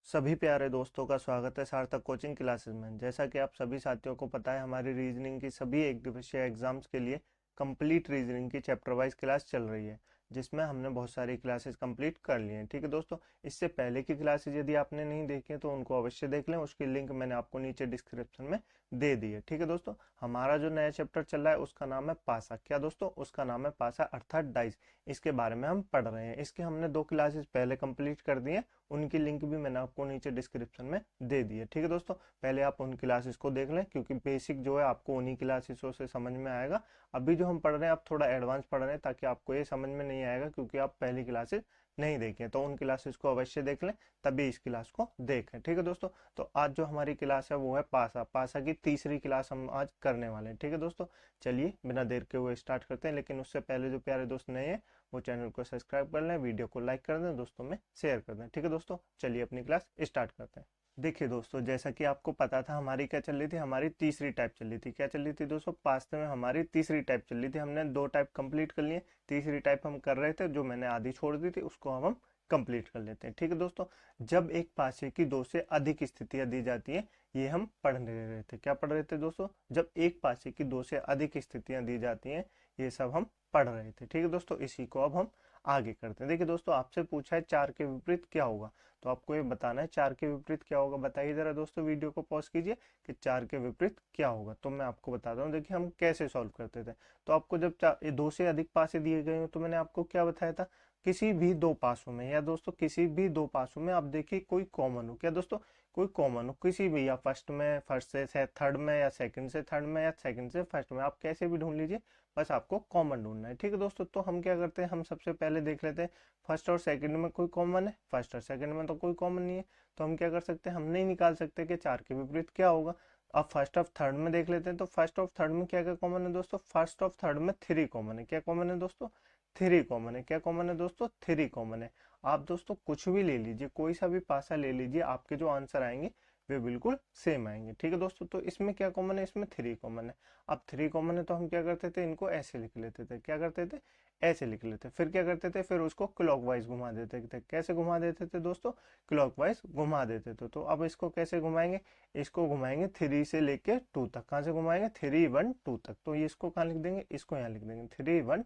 सभी प्यारे दोस्तों का स्वागत है सार्थक कोचिंग क्लासेस में। जैसा कि आप सभी साथियों को पता है, हमारी रीजनिंग की सभी एक दिवसीय एग्जाम्स के लिए कंप्लीट रीजनिंग की चैप्टर वाइज क्लास चल रही है, जिसमें हमने बहुत सारी क्लासेस कंप्लीट कर ली हैं। ठीक है दोस्तों, इससे पहले की क्लासेस यदि आपने नहीं देखी हैं तो उनको अवश्य देख लें। उसकी लिंक मैंने आपको नीचे डिस्क्रिप्शन में दे दी है। ठीक है दोस्तों, हमारा जो नया चैप्टर चल रहा है उसका नाम है पासा। क्या दोस्तों, उसका नाम है पासा अर्थात डाइस। इसके बारे में हम पढ़ रहे हैं। इसके हमने 2 क्लासेस पहले कंप्लीट कर दी हैं, उनकी लिंक भी मैंने आपको नीचे डिस्क्रिप्शन में दे दी है। ठीक है दोस्तों, पहले आप उन क्लासेस को देख लें, क्योंकि बेसिक जो है आपको उन्हीं क्लासेसों से समझ में आएगा। अभी जो हम पढ़ रहे हैं आप थोड़ा एडवांस पढ़ रहे हैं, ताकि आपको ये समझ में नहीं आएगा क्योंकि आप पहली क्लासेस नहीं देखें। तो उन क्लासेस को अवश्य देख लें, तभी इस क्लास को देखें। ठीक है दोस्तों, तो आज जो हमारी क्लास है वो है पासा। पासा की तीसरी क्लास हम आज करने वाले हैं। ठीक है दोस्तों, चलिए बिना देर के हुए स्टार्ट करते हैं। लेकिन उससे पहले जो प्यारे दोस्त नए हैं वो चैनल को सब्सक्राइब कर लें, वीडियो को लाइक कर दें, दोस्तों में शेयर कर दें। ठीक है दोस्तों, चलिए अपनी क्लास स्टार्ट करते हैं। देखिए दोस्तों, जैसा कि आपको पता था हमारी क्या चल रही थी, हमारी तीसरी टाइप चल रही थी। क्या चल रही थी दोस्तों, पास्ते में हमारी तीसरी टाइप चल रही थी। हमने 2 टाइप कंप्लीट कर लिए, तीसरी टाइप हम कर रहे थे। जो मैंने आधी छोड़ दी थी उसको हम कंप्लीट कर लेते हैं। ठीक है दोस्तों, जब एक पासे की 2 से अधिक स्थितियां दी जाती हैं, ये हम पढ़ रहे थे। क्या पढ़ रहे थे दोस्तों, जब एक पासे की 2 से अधिक स्थितियां दी जाती हैं, ये सब हम पढ़ रहे थे। ठीक है दोस्तों, इसी को अब हम आगे करते हैं। देखिए दोस्तों, आपसे पूछा है 4 के विपरीत क्या होगा, तो आपको ये बताना है 4 के विपरीत क्या होगा। बताइए जरा दोस्तों, वीडियो को पॉज कीजिए कि 4 के विपरीत क्या होगा। तो मैं आपको बताता हूँ। देखिए हम कैसे सॉल्व करते थे। तो आपको जब 2 से अधिक पासे दिए गए हो, तो मैंने आपको क्या बताया था, किसी भी 2 पासों में, या दोस्तों किसी भी 2 पासों में आप देखिए कोई कॉमन हो। क्या दोस्तों, कोई कॉमन हो किसी भी, या फर्स्ट में फर्स्ट से थर्ड में, या सेकंड से थर्ड में, या सेकंड से फर्स्ट में, आप कैसे भी ढूंढ लीजिए, बस आपको कॉमन ढूंढना है। ठीक है दोस्तों, तो हम क्या करते हैं, हम सबसे पहले देख लेते हैं फर्स्ट और सेकंड में कोई कॉमन है। फर्स्ट और सेकंड में तो कोई कॉमन नहीं है, तो हम क्या कर सकते हैं, हम नहीं निकाल सकते कि 4 के विपरीत क्या होगा। अब फर्स्ट ऑफ थर्ड में देख लेते हैं। तो फर्स्ट ऑफ थर्ड में क्या क्या कॉमन है दोस्तों, फर्स्ट ऑफ थर्ड में 3 कॉमन है। क्या कॉमन है दोस्तों, 3 कॉमन है। क्या कॉमन है दोस्तों, 3 कॉमन है। आप दोस्तों कुछ भी ले लीजिए, कोई सा भी पासा ले लीजिए, आपके जो आंसर आएंगे वे बिल्कुल सेम आएंगे। ठीक है दोस्तों, तो इसमें क्या कॉमन है, इसमें 3 कॉमन है। अब 3 कॉमन है तो हम क्या करते थे, इनको ऐसे लिख लेते थे। क्या करते थे, ऐसे लिख लेते। फिर क्या करते थे, फिर उसको क्लॉकवाइज घुमा देते थे। कैसे घुमा देते थे दोस्तों, क्लॉकवाइज घुमा देते थे। तो अब इसको कैसे घुमाएंगे, इसको घुमाएंगे 3 से लेके 2 तक। कहाँ से घुमाएंगे, 3 1 2 तक। तो ये इसको कहाँ लिख देंगे, इसको यहाँ लिख देंगे 3 1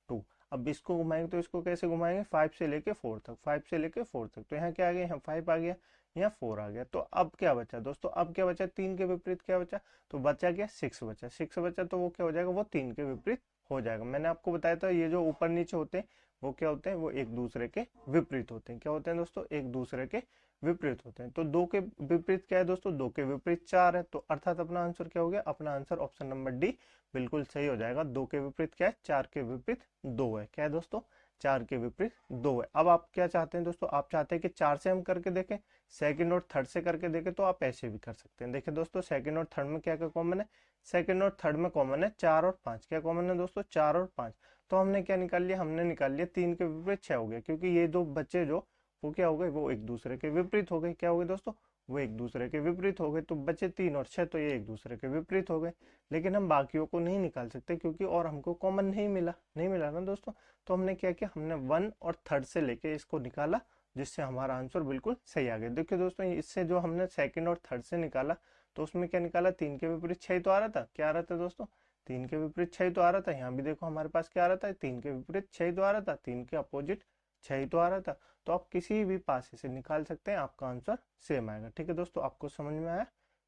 2। अब इसको घुमाएंगे तो इसको कैसे घुमाएंगे, 5 से लेके 4 तक, 5 से लेके 4 तक। तो यहाँ क्या आ गया, यहाँ 5 आ गया, यहाँ 4 आ गया। तो अब क्या बचा दोस्तों, अब क्या बचा, 3 के विपरीत क्या बचा, तो बचा क्या, 6 बचा। 6 बचा तो वो क्या हो जाएगा, वो 3 के विपरीत हो जाएगा। मैंने आपको बताया था ये जो ऊपर नीचे होते हैं वो क्या होते हैं, वो एक दूसरे के विपरीत होते हैं। क्या होते हैं दोस्तों, एक दूसरे के विपरीत होते हैं। तो 2 के विपरीत क्या है दोस्तों, 2 के विपरीत 4 है। तो अर्थात अपना आंसर क्या हो गया, अपना आंसर ऑप्शन नंबर डी बिल्कुल सही हो जाएगा। 2 के विपरीत क्या है, 4 के विपरीत 2 है। क्या है दोस्तों, 4 के विपरीत 2 है। अब आप क्या चाहते हैं दोस्तों, आप चाहते हैं कि 4 से हम करके देखें, सेकंड और थर्ड से करके देखें, तो आप ऐसे भी कर सकते हैं। देखिए दोस्तों, सेकंड और थर्ड में क्या क्या कॉमन है, सेकंड और थर्ड में कॉमन है 4 और 5। क्या कॉमन है दोस्तों, 4 और 5। तो हमने क्या निकाल लिया, हमने निकाल लिया 3 के विपरीत 6 हो गया, क्योंकि ये दो बच्चे जो वो क्या हो गए, वो एक दूसरे के विपरीत हो गए। क्या हो गए दोस्तों, वो एक दूसरे के विपरीत हो गए। तो बचे 3 और 6, तो ये एक दूसरे के विपरीत हो गए। लेकिन हम बाकियों को नहीं निकाल सकते, क्योंकि और हमको कॉमन नहीं मिला ना दोस्तों। तो हमने क्या किया, हमने 1 और थर्ड से लेके इसको निकाला, जिससे हमारा आंसर बिल्कुल सही आ गया। देखिए दोस्तों, इससे जो हमने सेकंड और थर्ड से निकाला, तो उसमें क्या निकाला, 3 के विपरीत 6 तो आ रहा था। क्या आ रहा था दोस्तों, 3 के विपरीत 6 तो आ रहा था। यहाँ भी देखो हमारे पास क्या आ रहा था, 3 के विपरीत 6 तो आ रहा था, 3 के अपोजिट 6 तो आ रहा था। तो आप किसी भी पासे से निकाल सकते हैं, आपका आंसर सेम आएगा। ठीक है दोस्तों, आपको समझ में आया,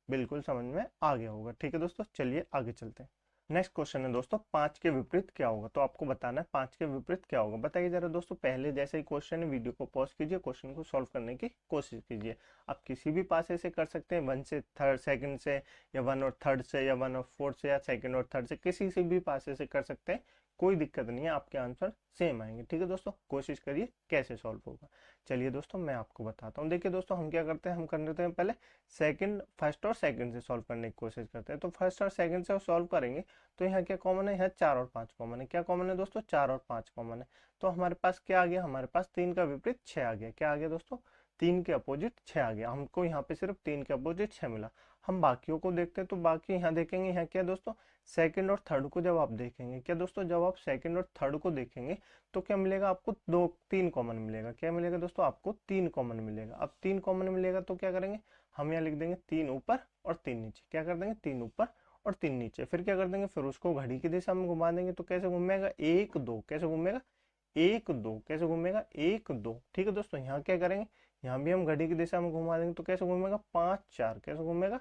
बिल्कुल समझ में आ गया होगा। ठीक है दोस्तों, चलिए आगे चलते हैं। नेक्स्ट क्वेश्चन है दोस्तों, 5 के विपरीत क्या होगा। तो आपको बताना है 5 के विपरीत क्या होगा। बताइए जरा दोस्तों, पहले जैसे ही क्वेश्चन है, वीडियो को पॉज कीजिए, क्वेश्चन को सॉल्व करने की कोशिश कीजिए। आप किसी भी पासे से कर सकते हैं, 1 से थर्ड सेकंड से, या 1 और थर्ड से, या 1 और फोर्थ से, या सेकंड और थर्ड से, किसी से भी पासे से कर सकते हैं। कोई दिक्कत नहीं है, आपके आंसर सेम आएंगे। ठीक है दोस्तों, कोशिश करिए कैसे सॉल्व होगा। चलिए दोस्तों, मैं आपको बताता हूँ। देखिए दोस्तों, हम क्या करते हैं, हम कर लेते हैं पहले सेकंड, फर्स्ट और सेकंड से सॉल्व करने की कोशिश करते हैं। तो फर्स्ट और सेकंड से सॉल्व करेंगे, तो यहाँ क्या कॉमन है, यहाँ 4 और 5 कॉमन है। क्या कॉमन है दोस्तों, 4 और 5 कॉमन है। तो हमारे पास क्या आ गया, हमारे पास 3 का विपरीत 6 आ गया। क्या आ गया दोस्तों, 3 के अपोजिट 6 आ गया, हमको यहाँ पे सिर्फ 3 के अपोजिट 6 मिला। हम बाकियों को देखते हैं, तो बाकी यहाँ देखेंगे, यहाँ क्या दोस्तों, सेकंड और थर्ड को जब आप देखेंगे, क्या दोस्तों, जब आप सेकंड और थर्ड को देखेंगे तो क्या मिलेगा आपको, 3 कॉमन मिलेगा। क्या मिलेगा दोस्तों, आपको 3 कॉमन मिलेगा। अब 3 कॉमन मिलेगा तो क्या करेंगे, हम यहाँ लिख देंगे 3 ऊपर और 3 नीचे। क्या कर देंगे, 3 ऊपर और 3 नीचे। फिर क्या कर देंगे, फिर उसको घड़ी की दिशा में घुमा देंगे। तो कैसे घूमेगा, 1 2, कैसे घूमेगा, 1 2, कैसे घूमेगा, 1 2। ठीक है दोस्तों, यहाँ क्या करेंगे, यहाँ भी हम घड़ी की दिशा में घुमा देंगे। तो कैसे घूमेगा, 5 4, कैसे घूमेगा,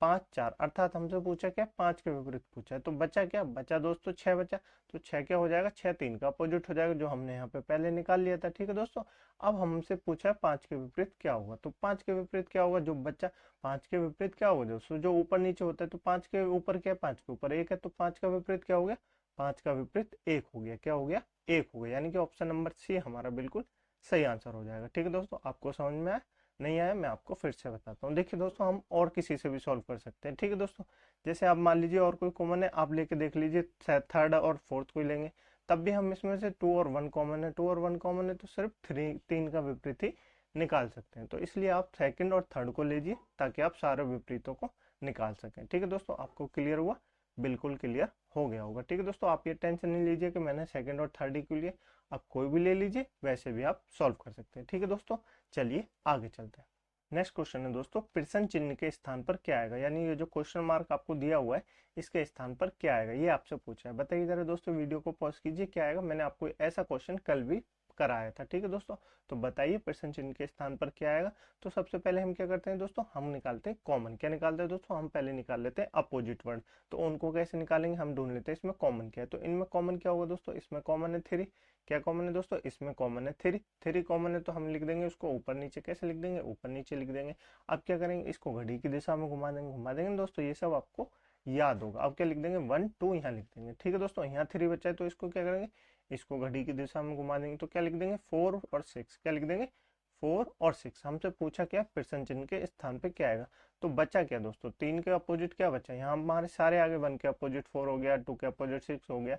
5 4। अर्थात हमसे पूछा क्या, 5 के विपरीत पूछा है। तो बचा क्या, बचा दोस्तों 6 बचा। तो 6 क्या हो जाएगा, 6 3 का अपोजिट हो जाएगा, जो हमने यहाँ पे पहले निकाल लिया था। ठीक है दोस्तों, अब हमसे पूछा है 5 के विपरीत क्या होगा। तो 5 के विपरीत क्या होगा, जो बच्चा 5 के विपरीत क्या होगा दोस्तों, जो ऊपर नीचे होता है। तो 5 के ऊपर क्या है, 5 के ऊपर 1 है। तो 5 का विपरीत क्या हो गया, 5 का विपरीत 1 हो गया। क्या हो गया, 1 हो गया। यानी कि ऑप्शन नंबर सी हमारा बिल्कुल सही आंसर हो जाएगा। ठीक है दोस्तों, आपको समझ में आया, नहीं आया मैं आपको फिर से बताता हूँ। देखिए दोस्तों, हम और किसी से भी सॉल्व कर सकते हैं। ठीक है दोस्तों, जैसे आप मान लीजिए और कोई कॉमन है, आप लेके देख लीजिए, थर्ड और फोर्थ कोई लेंगे, तब भी हम इसमें से 2 और 1 कॉमन है, 2 और 1 कॉमन है, तो सिर्फ 3 का विपरीत ही निकाल सकते हैं। तो इसलिए आप सेकंड और थर्ड को लीजिए, ताकि आप सारे विपरीतों को निकाल सकें। ठीक है दोस्तों, आपको क्लियर हुआ, बिल्कुल क्लियर हो गया होगा। ठीक है दोस्तों, आप ये टेंशन नहीं लीजिए कि मैंने सेकंड और थर्ड ही क्यों लिए, आप कोई भी ले लीजिए, वैसे भी आप सॉल्व कर सकते हैं। ठीक है दोस्तों, चलिए आगे चलते हैं। नेक्स्ट क्वेश्चन है दोस्तों, प्रश्न चिन्ह के स्थान पर क्या आएगा, यानी ये जो क्वेश्चन मार्क आपको दिया हुआ है, इसके स्थान पर क्या आएगा, ये आपसे पूछा है। बताइए जरा दोस्तों, वीडियो को पॉज कीजिए, क्या आएगा। मैंने आपको ऐसा क्वेश्चन कल भी कराया था। ठीक है दोस्तों, तो बताइए प्रश्न चिन्ह के स्थान पर क्या आएगा। तो सबसे पहले हम क्या करते हैं दोस्तों, हम निकालते हैं कॉमन। क्या निकालते हैं दोस्तों, हम पहले निकाल लेते हैं अपोजिट वर्ड। तो उनको कैसे निकालेंगे, हम ढूंढ लेते हैं इसमें कॉमन क्या है। तो इनमें कॉमन क्या होगा दोस्तों, इसमें कॉमन है 3। क्या कॉमन है दोस्तों, इसमें कॉमन है 3। 3 कॉमन है, तो हम लिख देंगे उसको ऊपर नीचे। कैसे लिख देंगे, ऊपर नीचे लिख देंगे। अब क्या करेंगे, इसको घड़ी की दिशा में घुमा देंगे दोस्तों, ये सब आपको याद होगा। अब क्या लिख देंगे, 1 2 यहाँ लिख देंगे। ठीक है दोस्तों, यहाँ 3 बचा है, तो इसको क्या करेंगे, इसको घड़ी की दिशा में घुमा देंगे। तो क्या लिख देंगे, 4 और 6। क्या लिख देंगे, 4 और 6। हमसे पूछा क्या, प्रश्न चिन्ह के स्थान पे क्या आएगा। तो बचा क्या दोस्तों, 3 के अपोजिट क्या बचा, यहाँ हमारे सारे आगे 1 के अपोजिट 4 हो गया, 2 के अपोजिट 6 हो गया।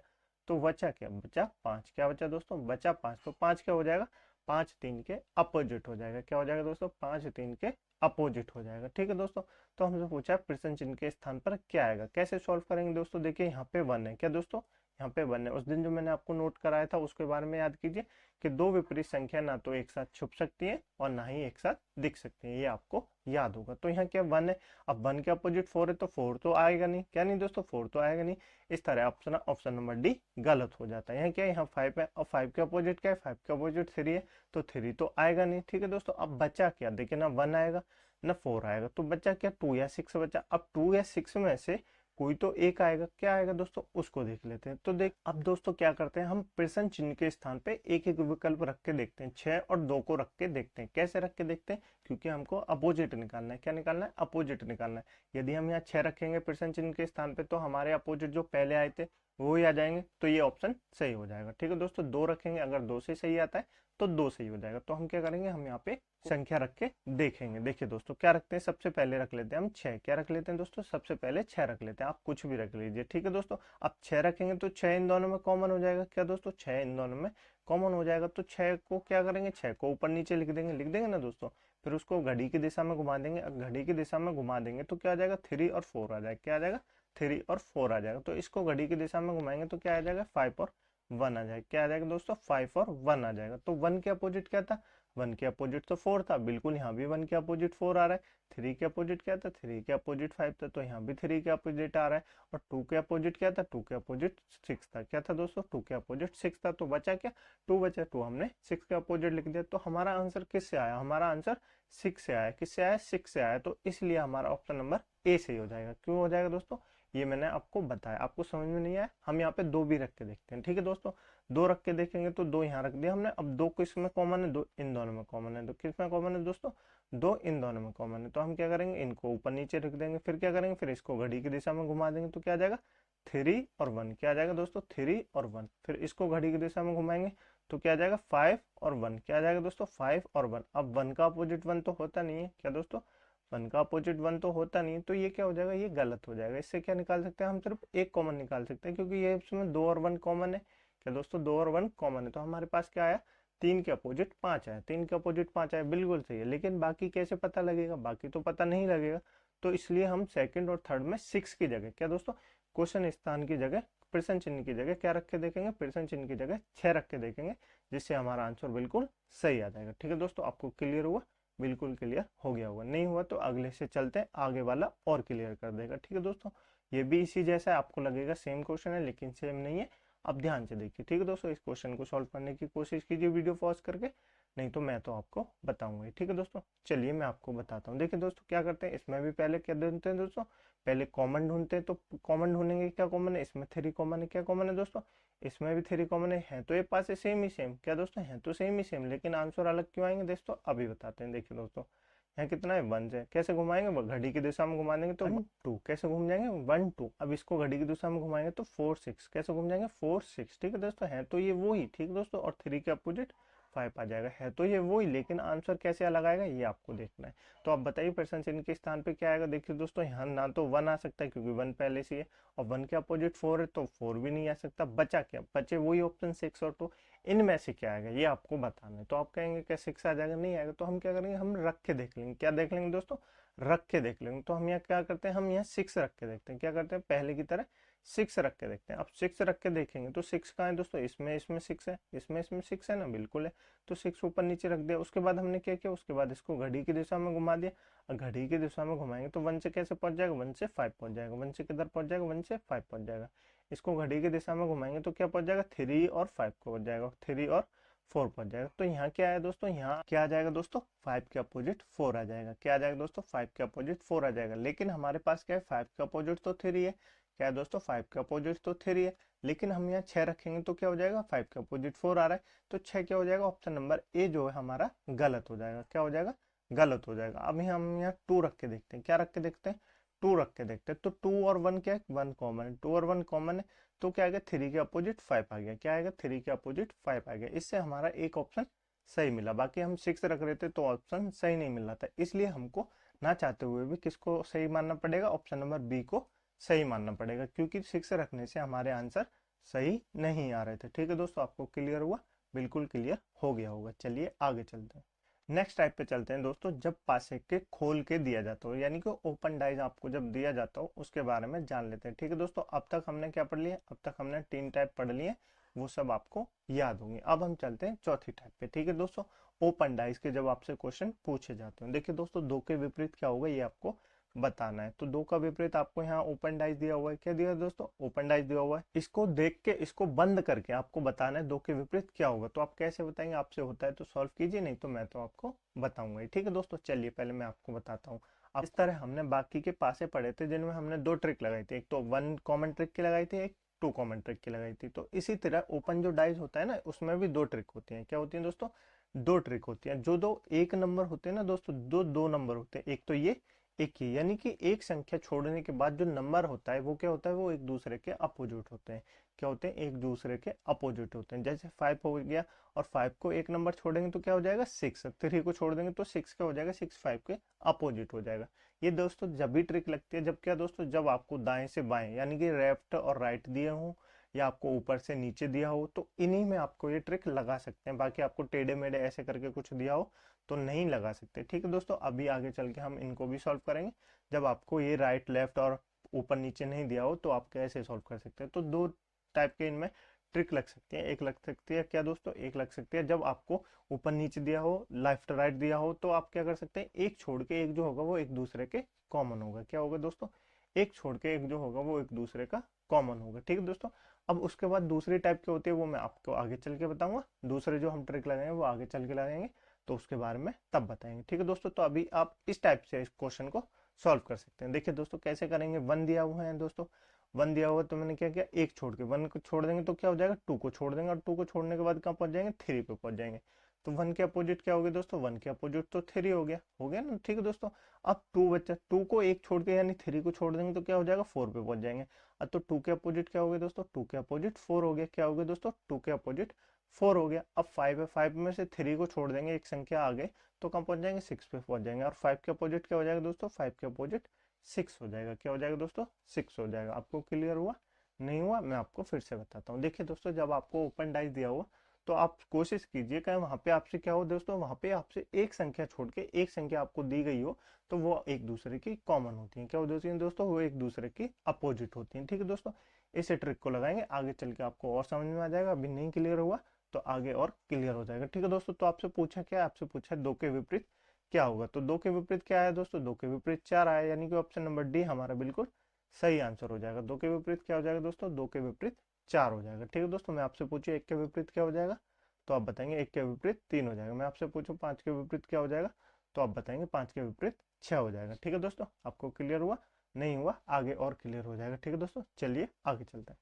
तो बचा क्या, बचा 5। क्या बचा दोस्तों, बचा 5। तो 5 क्या हो जाएगा, 5 3 के अपोजिट हो जाएगा। क्या हो जाएगा दोस्तों, 5 3 के अपोजिट हो जाएगा। ठीक है दोस्तों, तो हमसे पूछा है प्रश्न चिन्ह के स्थान पर क्या आएगा। कैसे सॉल्व करेंगे दोस्तों, देखिए यहाँ पे 1 है। क्या दोस्तों, यहाँ पे 1 है। उस दिन जो मैंने आपको नोट कराया था उसके बारे में याद कीजिए कि दो विपरीत संख्या ना तो एक साथ छुप सकती है और ना ही एक साथ दिख सकती है, ये आपको याद होगा। तो यहाँ क्या 1 है, अब 1 के अपोजिट 4 है, तो 4 तो आएगा नहीं। क्या नहीं दोस्तों, 4 तो आएगा नहीं। इस तरह ऑप्शन नंबर डी गलत हो जाता है। यहाँ क्या है, यहाँ 5 है, और 5 के अपोजिट क्या है, 5 के अपोजिट 3 है, तो 3 तो आएगा नहीं। ठीक है दोस्तों, अब बचा क्या, देखिए ना 1 आएगा ना 4 आएगा, तो बचा क्या, 2 या 6 बचा। अब 2 या 6 में से कोई तो एक आएगा। क्या आएगा दोस्तों, उसको देख लेते हैं। तो देख, अब दोस्तों क्या करते हैं, हम प्रश्न चिन्ह के स्थान पे एक एक विकल्प रख के देखते हैं। 6 और 2 को रख के देखते हैं। कैसे रख के देखते हैं, क्योंकि हमको अपोजिट निकालना है। क्या निकालना है, अपोजिट निकालना है। यदि हम यहाँ 6 रखेंगे प्रश्न चिन्ह के स्थान पे, तो हमारे अपोजिट जो पहले आए थे वो ही आ जाएंगे, तो ये ऑप्शन सही हो जाएगा। ठीक है दोस्तों, 2 रखेंगे, अगर 2 से सही आता है तो 2 सही हो जाएगा। तो हम क्या करेंगे, हम यहाँ पे संख्या रख के देखेंगे। देखिए दोस्तों, क्या रखते हैं, सबसे पहले रख लेते हैं हम 6। क्या रख लेते हैं दोस्तों, सबसे पहले 6 रख लेते हैं। आप कुछ भी रख लीजिए। ठीक है दोस्तों, अब 6 रखेंगे तो 6 इन दोनों में कॉमन हो जाएगा। क्या दोस्तों, 6 इन दोनों में कॉमन हो जाएगा। तो 6 को क्या करेंगे, 6 को ऊपर नीचे लिख देंगे ना दोस्तों। फिर उसको घड़ी की दिशा में घुमा देंगे। घड़ी की दिशा में घुमा देंगे तो क्या आ जाएगा, 3 और 4 आ जाएगा। क्या आ जाएगा, 3 और 4 आ जाएगा। तो इसको घड़ी की दिशा में घुमाएंगे तो क्या आ जाएगा, 5 और 1 आ जाएगा। क्या आ जाएगा दोस्तों, 5 और 1 आ जाएगा। तो 1 के अपोजिट क्या था, 1 के अपोजिट तो 4 था, बिल्कुल यहाँ भी 1 के अपोजिट 4 आ रहा है। 3 के अपोजिट क्या था, 3 के अपोजिट 5 था, तो यहाँ भी 3 के अपोजिट आ रहा है। और 2 के अपोजिट क्या था, 2 के अपोजिट 6 था। क्या था दोस्तों, 2 के अपोजिट 6 था। तो बचा क्या, 2 बचा। 2 हमने 6 के अपोजिट लिख दिया। तो हमारा आंसर किससे आया, हमारा आंसर 6 से आया। किससे आया, 6 से आया। तो इसलिए हमारा ऑप्शन नंबर ए सही हो जाएगा। क्यों हो जाएगा दोस्तों, ये मैंने आपको बताया। आपको समझ में नहीं आया, हम यहाँ पे 2 भी रख के देखते हैं। ठीक है दोस्तों, 2 रख के देखेंगे तो 2 यहाँ रख दिया हमने। अब 2 किस में कॉमन है, 2 इन दोनों में कॉमन है। तो किस में कॉमन है दोस्तों, 2 इन दोनों में कॉमन है। तो हम क्या करेंगे, इनको ऊपर नीचे रख देंगे। फिर क्या करेंगे, फिर इसको घड़ी की दिशा में घुमा देंगे। तो क्या आ जाएगा, 3 और 1। क्या आ जाएगा दोस्तों, 3 और 1। फिर इसको घड़ी की दिशा में घुमाएंगे तो क्या आ जाएगा, 5 और 1। क्या आ जाएगा दोस्तों, 5 और 1। अब 1 का अपोजिट 1 तो होता नहीं है। क्या दोस्तों, 1 का अपोजिट 1 तो होता नहीं है। तो ये क्या हो जाएगा, ये गलत हो जाएगा। इससे क्या निकाल सकते हैं, हम सिर्फ एक कॉमन निकाल सकते हैं, क्योंकि ये इसमें 2 और 1 कॉमन है। क्या दोस्तों, 2 और 1 कॉमन है। तो हमारे पास क्या आया, 3 के अपोजिट 5 आया, 3 के अपोजिट 5 आया, बिल्कुल सही है। लेकिन बाकी कैसे पता लगेगा, बाकी तो पता नहीं लगेगा। तो इसलिए हम सेकंड और थर्ड में 6 की जगह क्या दोस्तों, क्वेश्चन स्थान की जगह प्रश्न चिन्ह की जगह क्या रख के देखेंगे, प्रश्न चिन्ह की जगह 6 रख के देखेंगे, जिससे हमारा आंसर बिल्कुल सही आ जाएगा। ठीक है दोस्तों, आपको क्लियर हुआ, बिल्कुल क्लियर हो गया होगा। नहीं हुआ तो अगले से चलते हैं, आगे वाला और क्लियर कर देगा। ठीक है दोस्तों, ये भी इसी जैसा है, आपको लगेगा सेम क्वेश्चन है, लेकिन सेम नहीं है। अब ध्यान से देखिए। ठीक है दोस्तों, इस क्वेश्चन को सॉल्व करने की कोशिश कीजिए वीडियो पॉज करके, नहीं तो मैं तो आपको बताऊंगा ही। ठीक है दोस्तों, चलिए मैं आपको बताता हूँ। देखिए दोस्तों क्या करते हैं, इसमें भी पहले क्या ढूंढते हैं दोस्तों, पहले कॉमन ढूंढते हैं। तो कॉमन ढूंढेंगे, क्या कॉमन है इसमें, 3 कॉमन है। क्या कॉमन है दोस्तों, इसमें भी 3 कॉमन है तो ये पास है सेम ही सेम। क्या दोस्तों, है तो सेम ही सेम, लेकिन आंसर अलग क्यों आएंगे दोस्तों, अभी बताते हैं। देखिए दोस्तों, यहाँ कितना है 1 है, कैसे घुमाएंगे, वो घड़ी की दिशा में घुमा देंगे तो 1 2, कैसे घूम जाएंगे 1 2। अब इसको घड़ी की दिशा में घुमाएंगे तो 4 6, कैसे घूम जाएंगे 4 6। ठीक है दोस्तों, है तो ये वो ही। ठीक दोस्तों, और 3 के अपोजिट 5 आ जाएगा, है तो ये वो ही, लेकिन आंसर कैसे अलग आएगा ये आपको देखना है। तो आप बताइए प्रश्न चिन्ह के स्थान पे क्या आएगा। देखिए दोस्तों, यहाँ ना तो 1 आ सकता है क्योंकि 1 पहले से है, और 1 के अपोजिट 4 है तो 4 भी नहीं आ सकता। बचा क्या, बचे वही ऑप्शन 6 और 2, इनमें से क्या आएगा ये आपको बताना है। तो आप कहेंगे क्या 6 आ जाएगा, नहीं आएगा। तो हम क्या करेंगे, हम रख के देख लेंगे। क्या देख लेंगे दोस्तों, रख के देख लेंगे। तो हम यहाँ क्या करते हैं, हम यहाँ 6 रख के देखते हैं। क्या करते हैं, पहले की तरह 6 रख के देखते हैं। अब 6 रख के देखेंगे तो 6 कहाँ है दोस्तों, इसमें 6 है, इसमें 6 है ना, बिल्कुल है। तो 6 ऊपर नीचे रख दिया। उसके बाद हमने क्या किया, उसके बाद इसको घड़ी की दिशा में घुमा दिया। और घड़ी की दिशा में घुमाएंगे तो 1 से कैसे पहुंच जाएगा, 1 से 5 पहुंच जाएगा। 1 से किधर पहुंच जाएगा, 1 से 5 पहुंच जाएगा। इसको घड़ी की दिशा में घुमाएंगे तो क्या पहुंच जाएगा, 3 और 5 को पहुंच जाएगा, 3 और 4 पहुंच जाएगा। तो यहाँ क्या है दोस्तों, यहाँ क्या आ जाएगा दोस्तों, 5 के अपोजिट 4 आ जाएगा। क्या आ जाएगा दोस्तों, 5 के अपोजिट 4 आ जाएगा। लेकिन हमारे पास क्या है, 5 का अपोजिट तो 3 है। क्या है दोस्तों, 5 का अपोजिट तो 3 है, लेकिन हम यहाँ 6 रखेंगे तो क्या हो जाएगा, 5 का अपोजिट 4 आ रहा है, तो 6 क्या हो जाएगा, ऑप्शन नंबर ए जो है हमारा गलत हो जाएगा। क्या हो जाएगा, गलत हो जाएगा। अब हम यहाँ 2 रख के देखते हैं। क्या रख के देखते हैं, 2 रख के देखते हैं। तो 2 और 1 क्या है, 1 कॉमन है, 2 और 1 कॉमन है। तो क्या आएगा, 3 के अपोजिट 5 आ गया। क्या आएगा, 3 के अपोजिट 5 आ गया। इससे हमारा एक ऑप्शन सही मिला। बाकी हम 6 रख रहे थे तो ऑप्शन सही नहीं मिल रहा था, इसलिए हमको ना चाहते हुए भी किसको सही मानना पड़ेगा, ऑप्शन नंबर बी को सही मानना पड़ेगा, क्योंकि 6 रखने से हमारे आंसर सही नहीं आ रहे थे। ठीक है दोस्तों, आपको क्लियर हुआ, बिल्कुल क्लियर हो गया होगा। चलिए आगे चलते हैं, नेक्स्ट टाइप पे चलते हैं दोस्तों। जब पासे के खोल के दिया जाता हो, यानी कि ओपन डाइज आपको जब दिया जाता हो, उसके बारे में जान लेते हैं। ठीक है दोस्तों, अब तक हमने क्या पढ़ लिया, अब तक हमने 3 टाइप पढ़ लिए, वो सब आपको याद होंगे। अब हम चलते हैं चौथी टाइप पे। ठीक है दोस्तों, ओपन डाइज के जब आपसे क्वेश्चन पूछे जाते हैं। देखिए दोस्तों, 2 के विपरीत क्या होगा ये आपको बताना है। तो 2 का विपरीत आपको यहाँ ओपन डाइस दिया हुआ है। क्या दिया है दोस्तों, ओपन डाइस दिया हुआ है। इसको देख के, इसको बंद करके आपको बताना है 2 के विपरीत क्या होगा। तो आप कैसे बताएंगे, आपसे होता है तो सॉल्व कीजिए, नहीं तो मैं तो आपको बताऊंगा। ठीक है दोस्तों, चलिए पहले मैं आपको बताता हूँ। अब इस तरह हमने बाकी के पासे पढ़े थे, जिनमें हमने 2 ट्रिक लगाई थी। एक तो 1 कॉमन ट्रिक की लगाई थी, एक 2 कॉमन ट्रिक की लगाई थी। तो इसी तरह ओपन जो डाइस होता है ना, उसमें भी 2 ट्रिक होती है। क्या होती है दोस्तों, 2 ट्रिक होती है। जो 2 एक नंबर होते हैं ना दोस्तों, 2 नंबर होते हैं। एक तो ये, एक ही, यानी कि एक संख्या छोड़ने के बाद जो नंबर होता है वो क्या होता है, वो एक दूसरे के अपोजिट होते हैं। क्या होते हैं, एक दूसरे के अपोजिट होते हैं। जैसे 5 हो गया, और 5 को एक नंबर छोड़ेंगे तो क्या हो जाएगा 6, 3 को छोड़ देंगे तो 6 क्या हो जाएगा, 6 5 के अपोजिट हो जाएगा। ये दोस्तों जब भी ट्रिक लगती है, जब क्या दोस्तों, जब आपको दाएं से बाएं यानी कि लेफ्ट और राइट दिए हों, या आपको ऊपर से नीचे दिया हो, तो इन्हीं में आपको ये ट्रिक लगा सकते हैं। बाकी आपको टेढ़े मेढ़े ऐसे करके कुछ दिया हो तो नहीं लगा सकते। ठीक है दोस्तों, अभी आगे चल के हम इनको भी सॉल्व करेंगे। जब आपको ये राइट लेफ्ट और ऊपर नीचे नहीं दिया हो तो आप कैसे सॉल्व कर सकते हैं। तो 2 टाइप के इनमें ट्रिक लग सकती है। एक लग सकती है क्या दोस्तों, एक लग सकती है जब आपको ऊपर नीचे दिया हो, लेफ्ट राइट दिया हो, तो आप क्या कर सकते हैं, एक छोड़ के एक जो होगा वो एक दूसरे के कॉमन होगा। क्या होगा दोस्तों, एक छोड़ के एक जो होगा वो एक दूसरे का कॉमन होगा। ठीक है दोस्तों, अब उसके बाद दूसरी टाइप की होती है, वो मैं आपको आगे चल के बताऊंगा। दूसरे जो हम ट्रिक लगाएंगे वो आगे चल के लगाएंगे, तो उसके बारे में तब बताएंगे। ठीक है दोस्तों, तो अभी आप इस टाइप से इस क्वेश्चन को सॉल्व कर सकते हैं। देखिए दोस्तों कैसे करेंगे, 1 दिया हुआ है दोस्तों, 1 दिया हुआ, तो मैंने क्या किया, एक छोड़ के 1 को छोड़ देंगे तो क्या हो जाएगा, 2 को छोड़ देंगे, और 2 को छोड़ने के बाद कहाँ पहुंच जाएंगे, 3 पे पहुंच जाएंगे। तो 1 के अपोजिट क्या हो गया दोस्तों, 1 के अपोजिट तो 3 हो गया ना। ठीक है दोस्तों, अब 2 बच्चा, 2 को एक छोड़ के यानी 3 को छोड़ देंगे तो क्या हो जाएगा, 4 पे पहुंच जाएंगे। अब तो 2 के अपोजिट क्या हो गया दोस्तों, 2 के अपोजिट 4 हो गया। क्या हो गया दोस्तों, 2 के अपोजिट 4 हो गया। अब 5 है, 5 में से 3 को छोड़ देंगे, एक संख्या आगे, तो कहाँ पहुंच जाएंगे, 6 पे पहुंच जाएंगे। और 5 के अपोजिट क्या हो जाएगा दोस्तों, 5 के अपोजिट 6 हो जाएगा। क्या हो जाएगा दोस्तों, 6 हो जाएगा। आपको क्लियर हुआ, नहीं हुआ, मैं आपको फिर से बताता हूँ। देखिए दोस्तों, जब आपको ओपन डाइस दिया हुआ तो आप कोशिश कीजिए कि वहां पे आपसे क्या हो दोस्तों, वहां पे आपसे एक संख्या छोड़ के एक संख्या आपको दी गई हो तो वो एक दूसरे की कॉमन होती है। क्या होती है दोस्तों, वो एक दूसरे की अपोजिट होती है। ठीक है दोस्तों, इस ट्रिक को लगाएंगे, आगे चल के आपको और समझ में आ जाएगा। अभी नहीं क्लियर हुआ तो आगे और क्लियर हो जाएगा। ठीक है दोस्तों, तो आपसे पूछा क्या, आपसे पूछा दो के विपरीत क्या होगा। तो दो के विपरीत क्या आया दोस्तों, दो के विपरीत 4 आया, यानी कि ऑप्शन नंबर डी हमारा बिल्कुल सही आंसर हो जाएगा। दो के विपरीत क्या हो जाएगा दोस्तों, दो के विपरीत 4 हो जाएगा। ठीक है दोस्तों, मैं आपसे पूछूं एक के विपरीत क्या हो जाएगा, तो आप बताएंगे एक के विपरीत 3 हो जाएगा। मैं आपसे पूछूं 5 के विपरीत क्या हो जाएगा, तो आप बताएंगे 5 के विपरीत 6 हो जाएगा। ठीक है दोस्तों, आपको क्लियर हुआ, नहीं हुआ आगे और क्लियर हो जाएगा। ठीक है दोस्तों, चलिए आगे चलते हैं।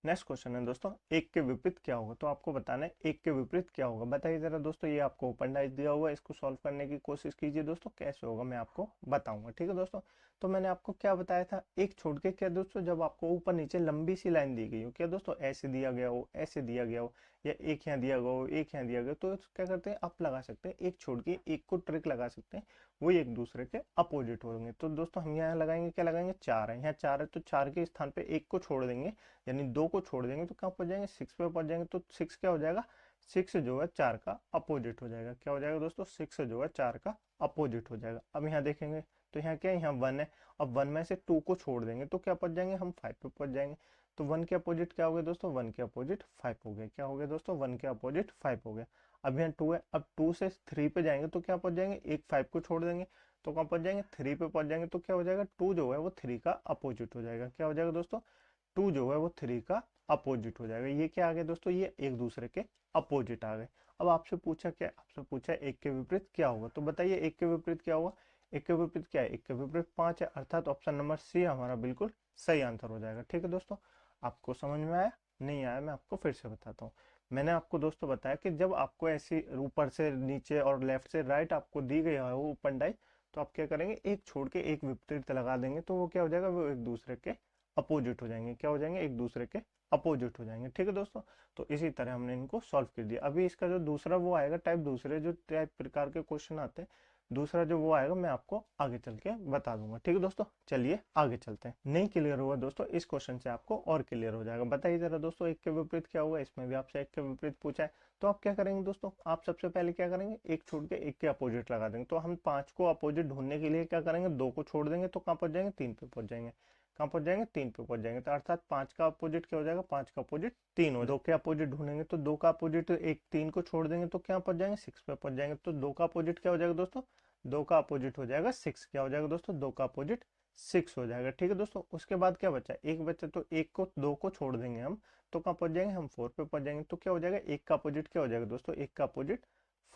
नेक्स्ट क्वेश्चन है दोस्तों, एक के विपरीत क्या होगा। तो आपको बताना है एक के विपरीत क्या होगा। बताइए जरा दोस्तों, ये आपको ओपन डाइस दिया हुआ है, इसको सॉल्व करने की कोशिश कीजिए दोस्तों, कैसे होगा मैं आपको बताऊंगा। ठीक है दोस्तों, तो मैंने आपको क्या बताया था, एक छोड़ के क्या दोस्तों, जब आपको ऊपर नीचे लंबी सी लाइन दी गई हो, क्या दोस्तों ऐसे दिया गया हो, ऐसे दिया गया हो, या एक यहाँ दिया गया हो, एक यहाँ दिया गया, तो क्या करते हैं आप लगा सकते हैं, एक छोड़ के एक को ट्रिक लगा सकते हैं, वो एक दूसरे के अपोजिट होंगे। तो दोस्तों हम यहाँ लगाएंगे, क्या लगाएंगे, 4 है, यहाँ 4 है तो 4 के स्थान पे एक को छोड़ देंगे, यानी 2 को छोड़ देंगे तो कहाँ पहुंच जाएंगे, 6 पे पहुंच जाएंगे। तो 6 क्या हो जाएगा, 6 जो है 4 का अपोजिट हो जाएगा। क्या हो जाएगा दोस्तों, 6 जो है 4 का अपोजिट हो जाएगा। अब यहाँ देखेंगे तो यहाँ क्या है, यहाँ 1 है, अब 1 में से 2 को छोड़ देंगे तो क्या पहुंच जाएंगे, हम 5 पे पहुंच जाएंगे। तो 1 के अपोजिट क्या हो गया दोस्तों, 1 के अपोजिट 5 हो गया। क्या हो गया दोस्तों, 1 के अपोजिट 5 हो गया। अब यहाँ 2 है, अब 2 से 3 पे जाएंगे तो क्या पहुंच जाएंगे, एक 5 को छोड़ देंगे तो कहाँ पहुंच जाएंगे, 3 पे पहुंच जाएंगे। तो क्या हो जाएगा, 2 जो है वो 3 का अपोजिट हो जाएगा। क्या हो जाएगा दोस्तों, 2 जो है वो 3 का अपोजिट हो जाएगा। ये क्या आ गया दोस्तों, ये एक दूसरे के अपोजिट आ गए। अब आपसे पूछा क्या, आपसे पूछा एक के विपरीत क्या होगा। तो बताइए एक के विपरीत क्या होगा, एक के विपरीत क्या है, एक के विपरीत 5 है, अर्थात ऑप्शन नंबर सी हमारा बिल्कुल सही आंसर हो जाएगा। ठीक है दोस्तों, आपको समझ में आया, नहीं आया मैं आपको फिर से बताता हूँ। मैंने आपको दोस्तों बताया कि जब आपको ऐसी ऊपर से नीचे और लेफ्ट से राइट आपको दी गई है वो ओपन डाई, तो आप क्या करेंगे, एक छोड़ के एक विपरीत लगा देंगे तो वो क्या हो जाएगा, वो एक दूसरे के अपोजिट हो जाएंगे। क्या हो जाएंगे, एक दूसरे के अपोजिट हो जाएंगे। ठीक है दोस्तों, तो इसी तरह हमने इनको सॉल्व कर दिया। अभी इसका जो दूसरा वो आएगा टाइप, दूसरे जो टाइप प्रकार के क्वेश्चन आते हैं, दूसरा जो वो आएगा मैं आपको आगे चल के बता दूंगा। ठीक है दोस्तों, चलिए आगे चलते हैं। नहीं क्लियर हुआ दोस्तों, इस क्वेश्चन से आपको और क्लियर हो जाएगा। बताइए जरा दोस्तों, एक के विपरीत क्या होगा, इसमें भी आपसे एक के विपरीत पूछा है। तो आप क्या करेंगे दोस्तों, आप सबसे पहले क्या करेंगे, एक छोड़ के एक के अपोजिट लगा देंगे। तो हम 5 को अपोजिट ढूंढने के लिए क्या करेंगे, 2 को छोड़ देंगे तो कहाँ पहुंच जाएंगे, 3 पे पहुंच जाएंगे। कहाँ पहुंच जाएंगे, 3 पे पहुंच जाएंगे। तो अर्थात 5 का अपोजिट क्या हो जाएगा, 5 का अपोजिट 3 हो। 2 के अपोजिट ढूंढेंगे तो 2 का अपोजिट एक, 3 को छोड़ देंगे तो क्या पहुंच जाएंगे, 6 पे पहुंच जाएंगे। तो 2 का अपोजिट क्या हो जाएगा दोस्तों, 2 का अपोजिट हो जाएगा 6। क्या हो जाएगा दोस्तों, 2 का अपोजिट 6 हो जाएगा। ठीक है दोस्तों, उसके बाद क्या बचा, एक बचा, तो एक को 2 को छोड़ देंगे हम तो कहाँ पहुंच जाएंगे, हम 4 पे पहुंच जाएंगे। तो क्या हो जाएगा, एक का अपोजिट क्या हो जाएगा दोस्तों, एक का अपोजिट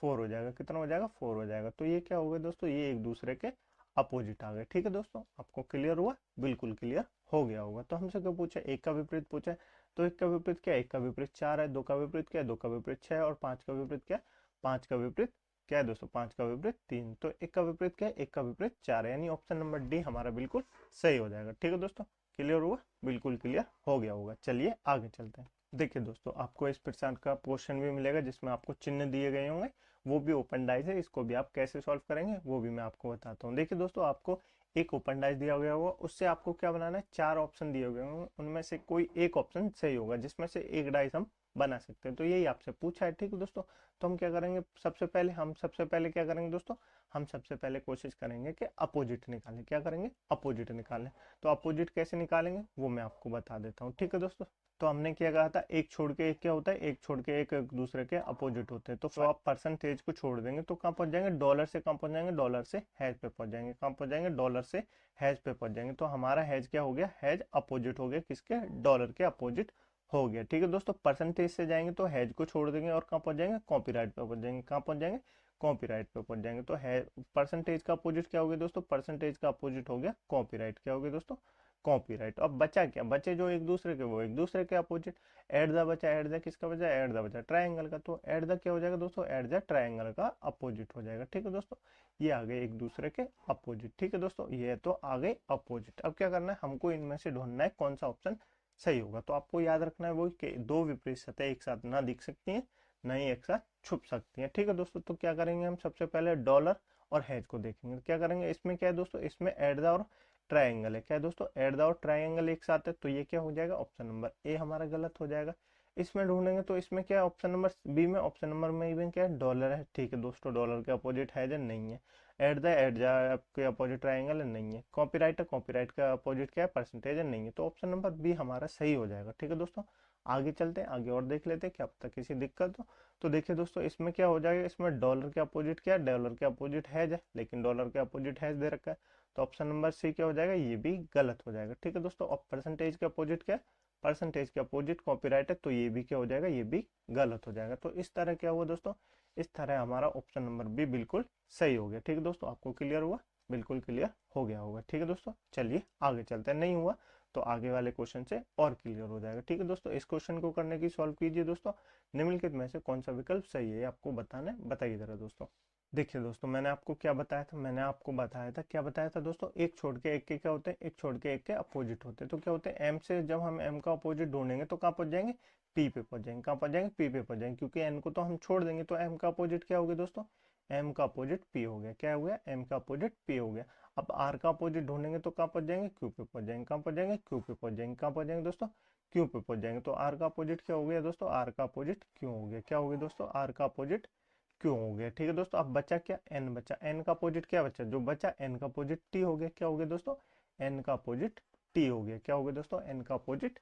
4 हो जाएगा। कितना हो जाएगा, 4 हो जाएगा। तो ये क्या हो गया दोस्तों, ये एक दूसरे के अपोजिट आ गए। ठीक है दोस्तों, आपको क्लियर हुआ, बिल्कुल क्लियर हो गया होगा। तो हमसे क्या पूछा, एक का विपरीत पूछा है। तो एक का विपरीत क्या है, एक का विपरीत 4 है, 2 का विपरीत क्या है, 2 का विपरीत 6 है, और 5 का विपरीत क्या है, 5 का विपरीत क्या है दोस्तों, 5 का विपरीत 3। तो एक का विपरीत क्या है, एक का विपरीत 4 है, यानी ऑप्शन नंबर डी हमारा बिल्कुल सही हो जाएगा। ठीक है दोस्तों, क्लियर हुआ, बिल्कुल क्लियर हो गया होगा। चलिए आगे चलते हैं। देखिए दोस्तों, आपको इस प्रकार का क्वेश्चन भी मिलेगा जिसमें आपको चिन्ह दिए गए होंगे, वो भी ओपन डाइस है। इसको भी आप कैसे सॉल्व करेंगे वो भी मैं आपको बताता हूँ। देखिए दोस्तों, आपको एक ओपन डाइस दिया गया होगा, उससे आपको क्या बनाना है, 4 ऑप्शन दिए हुए होंगे, उनमें से कोई एक ऑप्शन सही होगा, जिसमें से एक डाइस हम बना सकते हैं। तो यही आपसे पूछा है। ठीक है दोस्तों, तो हम क्या करेंगे, सबसे पहले क्या करेंगे दोस्तों, हम सबसे पहले कोशिश करेंगे कि अपोजिट निकालें। क्या करेंगे, अपोजिट निकालें। तो अपोजिट कैसे निकालेंगे वो मैं आपको बता देता हूँ। ठीक है दोस्तों, तो हमने क्या कहा था, एक छोड़ के एक क्या होता है, एक छोड़ के एक दूसरे के अपोजिट होते हैं। तो आप परसेंटेज को छोड़ देंगे तो कहाँ पहुंच जाएंगे, डॉलर से कहाँ पहुंच जाएंगे, डॉलर से हैज पे पहुंच जाएंगे। कहाँ पहुंच जाएंगे, डॉलर से हैज पे पहुंच जाएंगे। तो हमारा हैज क्या हो गया, हैज अपोजिट हो गया, किसके, डॉलर के अपोजिट हो गया। ठीक है दोस्तों, परसेंटेज से जाएंगे तो हैज को छोड़ देंगे और कहाँ पहुंच जाएंगे, कॉपीराइट पे पहुंच जाएंगे। कहाँ पहुंच जाएंगे, कॉपीराइट पे पहुंच जाएंगे। तो है परसेंटेज का अपोजिट क्या हो गया दोस्तों, परसेंटेज का अपोजिट हो गया कॉपीराइट। क्या हो गया दोस्तों, कॉपीराइट। अब बचा क्या, बचे जो एक दूसरे के, वो एक दूसरे के अपोजिट। एट द बचा, एट द किसका बचा, एट द बचा ट्रायंगल का। तो एट द क्या हो जाएगा दोस्तों, एट द ट्रायंगल का अपोजिट हो जाएगा। ठीक है दोस्तों, ये आ गए एक दूसरे के अपोजिट। ठीक है दोस्तों, ये तो आ गए अपोजिट। अब क्या करना है, हमको इनमें से ढूंढना है कौन सा ऑप्शन सही होगा। तो आपको याद रखना है वो कि दो विपरीत सतह एक साथ ना दिख सकती हैं, ना ही एक साथ छुप सकती हैं। ठीक है दोस्तों, तो क्या करेंगे, हम सबसे पहले डॉलर और हैज को देखेंगे। क्या करेंगे, इसमें क्या है दोस्तों, इसमें एट द और ट्रायंगल है। क्या है दोस्तों, एट द और ट्रायंगल एक साथ है, तो ये क्या हो जाएगा, ऑप्शन नंबर ए हमारा गलत हो जाएगा। इसमें ढूंढेंगे तो इसमें क्या है, ऑप्शन नंबर बी में, ऑप्शन नंबर में क्या है, डॉलर है। ठीक है दोस्तों, डॉलर के अपोजिट है या नहीं है। एट द आपके अपोजिट ट्राइंगल है, नहीं है। कॉपीराइट है, कॉपीराइट का अपोजिट क्या है, परसेंटेज है, नहीं है। तो ऑप्शन नंबर बी हमारा सही हो जाएगा। ठीक है दोस्तों, आगे चलते हैं, आगे और देख लेते हैं, क्या पता किसी दिक्कत हो। तो देखिए दोस्तों, इसमें क्या हो जाएगा, इसमें डॉलर के अपोजिट क्या है, डॉलर के अपोजिट हैज है, लेकिन डॉलर के अपोजिट हैज दे रखा है। तो ऑप्शन नंबर सी क्या हो जाएगा, ये भी गलत हो जाएगा। ठीक है दोस्तों, और परसेंटेज के अपोजिट क्या है, परसेंटेज के अपोजिट कॉपीराइट है, तो ये भी क्या हो जाएगा, ये भी गलत हो जाएगा। तो इस तरह क्या हुआ दोस्तों, इस तरह हमारा ऑप्शन नंबर बी बिल्कुल सही हो गया। ठीक है दोस्तों, आपको क्लियर हुआ, बिल्कुल क्लियर हो गया होगा। ठीक है दोस्तों, चलिए आगे चलते हैं। नहीं हुआ तो आगे वाले क्वेश्चन से और क्लियर हो जाएगा। ठीक है दोस्तों, इस क्वेश्चन को करने की सॉल्व कीजिए दोस्तों। निम्नलिखित में से कौन सा विकल्प सही है, आपको बताना है, बताइए जरा दोस्तों। देखिए दोस्तों, मैंने आपको क्या बताया था, मैंने आपको बताया था, क्या बताया था दोस्तों, एक छोड़ के एक के क्या होते हैं, एक छोड़ के एक के अपोजिट होते हैं। तो क्या होते हैं, एम से जब हम एम का अपोजिट ढूंढेंगे तो कहाँ पहुंच जाएंगे, पी पे पहुंच जाएंगे। कहाँ पहुंच जाएंगे, पी पे पहुंच जाएंगे, क्योंकि एन को तो हम छोड़ देंगे। तो एम का अपोजिट क्या हो गया दोस्तों, एम का अपोजिट पी हो गया। क्या हो गया, एम का अपोजिट पी हो गया। अब आर का अपोजिट ढूंढेंगे तो कहाँ पहुंच जाएंगे, क्यू पे पहुंच जाएंगे। कहाँ पहुंच जाएंगे, क्यू पे पहुंच जाएंगे। कहाँ पहुंच जाएंगे दोस्तों, क्यू पे पहुंच जाएंगे। तो आर का अपोजिट क्या हो गया दोस्तों, आर का अपोजिट क्यू हो गया। क्या हो गया दोस्तों, आर का अपोजिट क्यों हो गया। ठीक है दोस्तों, अब बचा क्या, एन बचा। एन का अपोजिट क्या बचा, जो बचा, एन का अपोजिट टी हो गया। क्या हो गया दोस्तों, एन का अपोजिट टी हो गया। क्या हो गया दोस्तों, एन का अपोजिट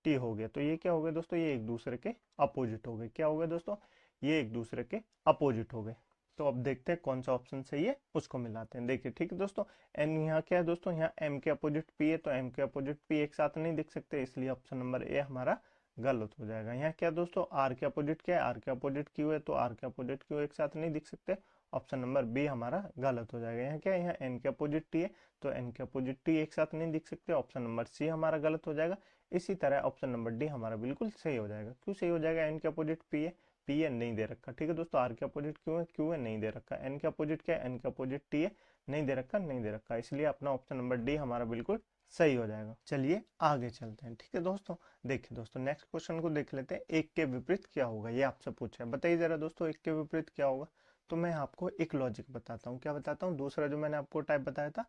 टी हो गया। तो ये क्या हो गया दोस्तों, ये एक दूसरे के अपोजिट हो गए। क्या हो गया दोस्तों, ये एक दूसरे के अपोजिट हो गए। तो अब देखते हैं कौन सा ऑप्शन सही है, उसको मिलाते हैं। देखिए ठीक है दोस्तों, एन यहाँ क्या है दोस्तों, यहाँ एम के अपोजिट पी है, तो एम के अपोजिट पी एक साथ नहीं दिख सकते, इसलिए ऑप्शन नंबर ए हमारा गलत हो जाएगा। यहाँ क्या दोस्तों, आर के अपोजिट क्या है, आर के अपोजिट क्यू है, तो आर के अपोजिट क्यू एक साथ नहीं दिख सकते, ऑप्शन नंबर बी हमारा गलत हो जाएगा। यहाँ क्या है, यहाँ एन के अपोजिट टी है, तो एन के अपोजिट टी एक साथ नहीं दिख सकते, ऑप्शन नंबर सी हमारा गलत हो जाएगा। इसी तरह ऑप्शन नंबर डी हमारा बिल्कुल सही हो जाएगा। क्यों सही हो जाएगा, एन के अपोजिट पी है, पी है नहीं दे रखा। ठीक है दोस्तों, आर के अपोजिट क्यू है, क्यू है नहीं दे रखा। एन के अपोजिट क्या है, एन के अपोजिट टी है, नहीं दे रखा, नहीं दे रखा, इसलिए अपना ऑप्शन नंबर डी हमारा बिल्कुल सही हो जाएगा। चलिए आगे चलते हैं। ठीक है दोस्तों, देखिए दोस्तों, नेक्स्ट क्वेश्चन को देख लेते हैं। एक के विपरीत क्या होगा, ये आपसे पूछा है, बताइए जरा दोस्तों, एक के विपरीत क्या होगा। तो मैं आपको एक लॉजिक बताता हूँ। क्या बताता हूँ, दूसरा जो मैंने आपको टाइप बताया था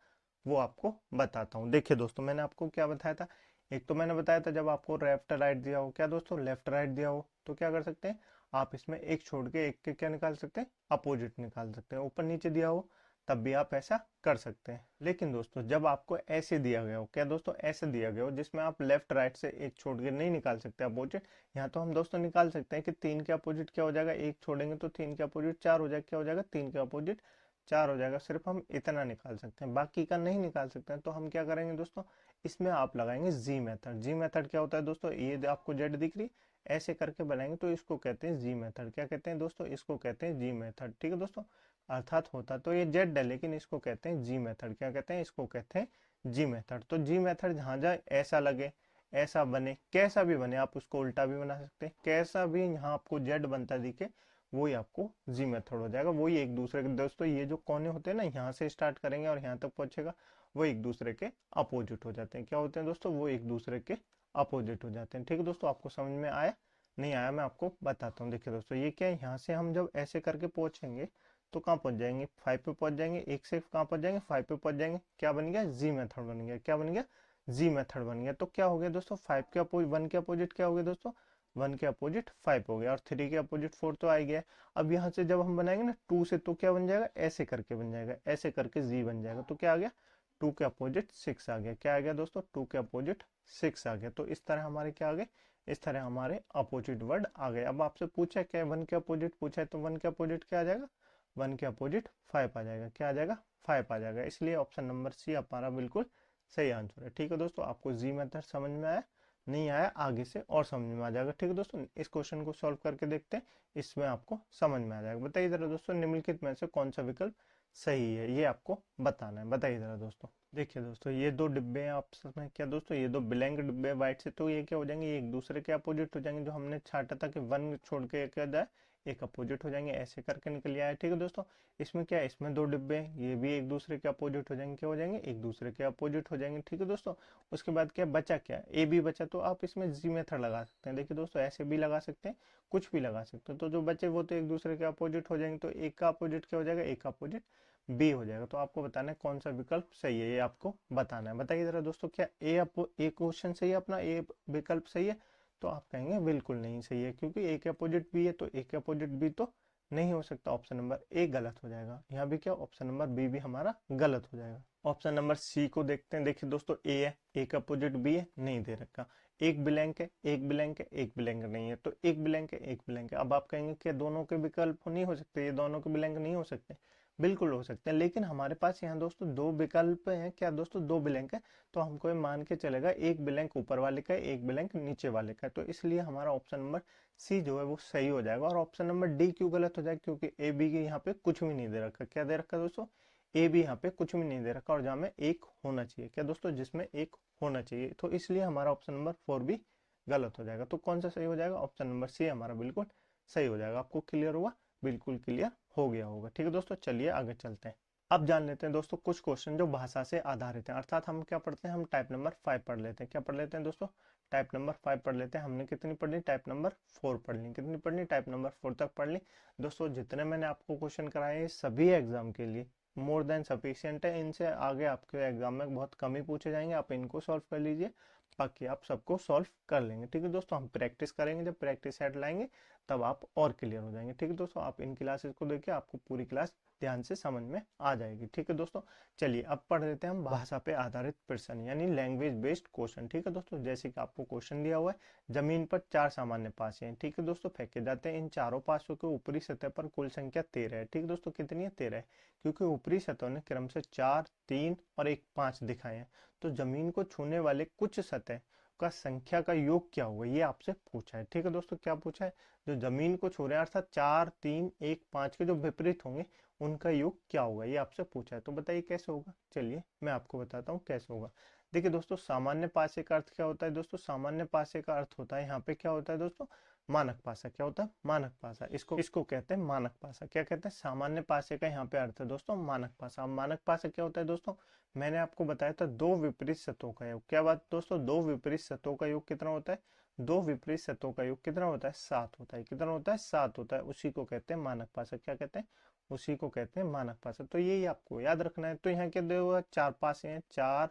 वो आपको बताता हूँ। देखिए दोस्तों, मैंने आपको क्या बताया था, एक तो मैंने बताया था जब आपको लेफ्ट राइट दिया हो, क्या दोस्तों, लेफ्ट राइट दिया हो, तो क्या कर सकते हैं आप, इसमें एक छोड़ के एक के क्या निकाल सकते हैं, अपोजिट निकाल सकते हैं। ऊपर नीचे दिया हो तब भी आप ऐसा कर सकते हैं। लेकिन दोस्तों, जब आपको ऐसे दिया गया हो, क्या दोस्तों, ऐसे दिया गया हो जिसमें आप लेफ्ट राइट से एक छोड़ के नहीं निकाल सकते अपोजिट, यहाँ तो हम दोस्तों निकाल सकते हैं कि तीन के अपोजिट क्या हो जाएगा, एक छोड़ेंगे तो तीन के अपोजिट चार हो जाएगा। क्या हो जाएगा, तीन के अपोजिट चार हो जाएगा। सिर्फ हम इतना निकाल सकते हैं, बाकी का नहीं निकाल सकते हैं। तो हम क्या करेंगे दोस्तों, इसमें आप लगाएंगे जी मेथड। जी मेथड क्या होता है दोस्तों, ये आपको जेड दिख रही, ऐसे करके बनाएंगे तो इसको कहते हैं जी मेथड। क्या कहते हैं दोस्तों, इसको कहते हैं जी मेथड। ठीक है दोस्तों, अर्थात होता तो ये जेड है, लेकिन इसको कहते हैं जी मेथड। क्या कहते हैं, इसको कहते हैं जी मेथड। तो जी मेथड जहाँ जहाँ ऐसा लगे, ऐसा बने, कैसा भी बने, आप उसको उल्टा भी बना सकते हैं, कैसा भी यहाँ आपको जेड बनता दिखे वही आपको जी मेथड हो जाएगा। वही एक दूसरे के दोस्तों, ये जो कोने होते हैं ना, यहाँ से स्टार्ट करेंगे और यहाँ तक पहुंचेगा, वो एक दूसरे के अपोजिट हो जाते हैं। क्या होते हैं दोस्तों, वो एक दूसरे के अपोजिट हो जाते हैं। ठीक है दोस्तों, आपको समझ में आया, नहीं आया मैं आपको बताता हूँ। देखिए दोस्तों, ये क्या है, यहाँ से हम जब ऐसे करके पहुंचेंगे तो कहाँ पहुंच जाएंगे, फाइव पे पहुंच जाएंगे। एक से कहाँ पहुंच जाएंगे, फाइव पे पहुंच जाएंगे। क्या बन गया, जी मेथड बन गया। क्या बन गया, जी मेथड बन गया। तो क्या हो गया दोस्तों, फाइव के अपोजिट, वन के अपोजिट क्या हो गया दोस्तों, वन के अपोजिट फाइव हो गया, और थ्री के अपोजिट फोर तो आ गया। अब यहाँ से जब हम बनाएंगे ना टू से, तो क्या बन जाएगा, ऐसे करके बन जाएगा, ऐसे करके जी बन जाएगा। तो क्या आ गया, टू के अपोजिट सिक्स आ गया। क्या आ गया दोस्तों, टू के अपोजिट सिक्स आ गया। तो इस तरह हमारे क्या आ गए, इस तरह हमारे अपोजिट वर्ड आ गए। अब आपसे पूछा क्या है, वन के अपोजिट पूछा है, तो वन के अपोजिट क्या आ जाएगा, वन के अपोजिट फाइव आ जाएगा। क्या आ जाएगा, फाइव आ जाएगा। इसलिए ऑप्शन नंबर सी हमारा बिल्कुल सही आंसर है। ठीक है दोस्तों, आपको जी मेथड समझ में आया, नहीं आया आगे से और समझ में आ जाएगा। ठीक है दोस्तों, इस क्वेश्चन को सॉल्व करके देखते हैं, इसमें आपको समझ में आ जाएगा। बताइए जरा दोस्तों, निम्नलिखित में से कौन सा विकल्प सही है, ये आपको बताना है। बताइए जरा दोस्तों। देखिए दोस्तों, ये दो डिब्बे हैं आपस में, क्या दोस्तों, ये दो ब्लैंक डिब्बे व्हाइट से, तो ये क्या हो जाएंगे, ये एक दूसरे के अपोजिट हो जाएंगे। जो हमने छाटा था कि वन छोड़ के क्या जाए, एक अपोजिट हो जाएंगे, ऐसे करके निकल आया। ठीक है दोस्तों, इसमें क्या है, इसमें दो डिब्बे हैं, ये भी एक दूसरे के अपोजिट हो जाएंगे। क्या हो जाएंगे, एक दूसरे के अपोजिट हो जाएंगे। ठीक है दोस्तों, उसके बाद क्या बचा, क्या ए बी बचा, तो आप इसमें जी मेथड लगा सकते हैं। देखिए दोस्तों, ऐसे भी लगा सकते हैं, कुछ भी लगा सकते हैं। तो जो बचे वो तो एक दूसरे के अपोजिट हो जाएंगे, तो एक का अपोजिट क्या हो जाएगा, एक का अपोजिट बी हो जाएगा। तो आपको बताना है कौन सा विकल्प सही है, ये आपको बताना है। बताइए जरा दोस्तों, क्या ए क्वेश्चन सही है, अपना ए विकल्प सही है, तो आप कहेंगे बिल्कुल नहीं सही है, क्योंकि ए के अपोजिट बी है तो ए के अपोजिट बी तो नहीं हो सकता, ऑप्शन नंबर ए गलत हो जाएगा। यहाँ भी क्या, ऑप्शन नंबर बी भी हमारा गलत हो जाएगा। ऑप्शन नंबर सी को देखते हैं। देखिए दोस्तों, ए है, ए का अपोजिट बी है, नहीं दे रखा। एक ब्लैंक है, एक ब्लैंक है, एक ब्लैंक नहीं है, तो एक ब्लैंक है, एक ब्लैंक है। अब आप कहेंगे कि दोनों के विकल्प नहीं हो सकते, ये दोनों के ब्लैंक नहीं हो सकते, बिल्कुल हो सकते हैं, लेकिन हमारे पास यहाँ दोस्तों दो विकल्प हैं। क्या दोस्तों, दो ब्लैंक है, तो हमको ये मान के चलेगा एक ब्लैंक ऊपर वाले का है, एक ब्लैंक नीचे वाले का है, तो इसलिए हमारा ऑप्शन नंबर सी जो है वो सही हो जाएगा। और ऑप्शन नंबर डी क्यों गलत हो जाएगा, क्योंकि ए बी के यहाँ पे कुछ भी नहीं दे रखा। क्या दे रखा दोस्तों, ए बी यहाँ पे कुछ भी नहीं दे रखा, और जहाँ में एक होना चाहिए, क्या दोस्तों, जिसमें एक होना चाहिए, तो इसलिए हमारा ऑप्शन नंबर 4 भी गलत हो जाएगा। तो कौन सा सही हो जाएगा, ऑप्शन नंबर सी हमारा बिल्कुल सही हो जाएगा। आपको क्लियर हुआ, बिल्कुल क्लियर हो गया होगा। ठीक है दोस्तों, चलिए आगे चलते हैं। अब जान लेते हैं दोस्तों कुछ क्वेश्चन जो भाषा से आधारित हैं, अर्थात हम क्या पढ़ते हैं, हम टाइप नंबर 5 पढ़ लेते हैं। क्या पढ़ लेते हैं दोस्तों, टाइप नंबर 5 पढ़ लेते हैं। हमने कितनी पढ़ ली, टाइप नंबर 4 पढ़ ली। कितनी पढ़ ली, टाइप नंबर 4 तक पढ़ ली। दोस्तों जितने मैंने आपको क्वेश्चन कराए हैं सभी एग्जाम के लिए मोर देन सफिशियंट है, इनसे आगे आपके एग्जाम में बहुत कम ही पूछे जाएंगे। आप इनको सॉल्व कर लीजिए, बाकी आप सबको सॉल्व कर लेंगे। ठीक है दोस्तों, हम प्रैक्टिस करेंगे, जब प्रैक्टिस सेट लाएंगे तब आप और क्लियर हो जाएंगे। ठीक है दोस्तों, आप इन क्लासेस को देखिए, आपको पूरी क्लास ध्यान से समझ में आ जाएगी। ठीक है दोस्तों, चलिए अब पढ़ लेते हैं हम भाषा पे आधारित प्रश्न, यानी लैंग्वेज बेस्ड क्वेश्चन। ठीक है दोस्तों, जैसे कि आपको क्वेश्चन दिया हुआ है, जमीन पर 4 सामान्य पासे हैं। ठीक है दोस्तों, फेंके जाते हैं। इन चारों पासों के ऊपरी सतह पर कुल संख्या 13 है। ठीक है दोस्तों, कितनी है, 13 है, क्योंकि ऊपरी सतह ने क्रम से 4, 3 और 1, 5 दिखाए हैं। तो जमीन को छूने वाले कुछ सतह का संख्या का योग क्या होगा, ये आपसे पूछा है। ठीक है दोस्तों, क्या पूछा है, जो जमीन को छू रहे हैं अर्थात 4, 3, 1, 5 के जो विपरीत होंगे उनका योग क्या होगा, ये आपसे पूछा है। तो बताइए कैसे होगा, चलिए मैं आपको बताता हूँ कैसे होगा। देखिए दोस्तों, सामान्य पासे का अर्थ क्या होता है दोस्तों, सामान्य पासे का अर्थ होता है यहाँ पे क्या होता है दोस्तों, मानक पासा। क्या होता है, मानक पासा, इसको इसको कहते हैं मानक पासा। क्या कहते हैं, सामान्य पासे का यहाँ पे अर्थ है दोस्तों मानक पासा। अब मानक पासा क्या होता है दोस्तों, मैंने आपको बताया था दो विपरीत सतहों का योग। क्या बात दोस्तों, दो विपरीत सतहों का योग कितना होता है, दो विपरीत सतहों का योग कितना होता है, 7 होता है। कितना होता है, 7 होता है, उसी को कहते हैं मानक पासा। क्या कहते हैं, उसी को कहते हैं मानक पासा। तो यही आपको याद रखना है। तो यहाँ क्या दिया हुआ है, 4 पासे हैं, 4,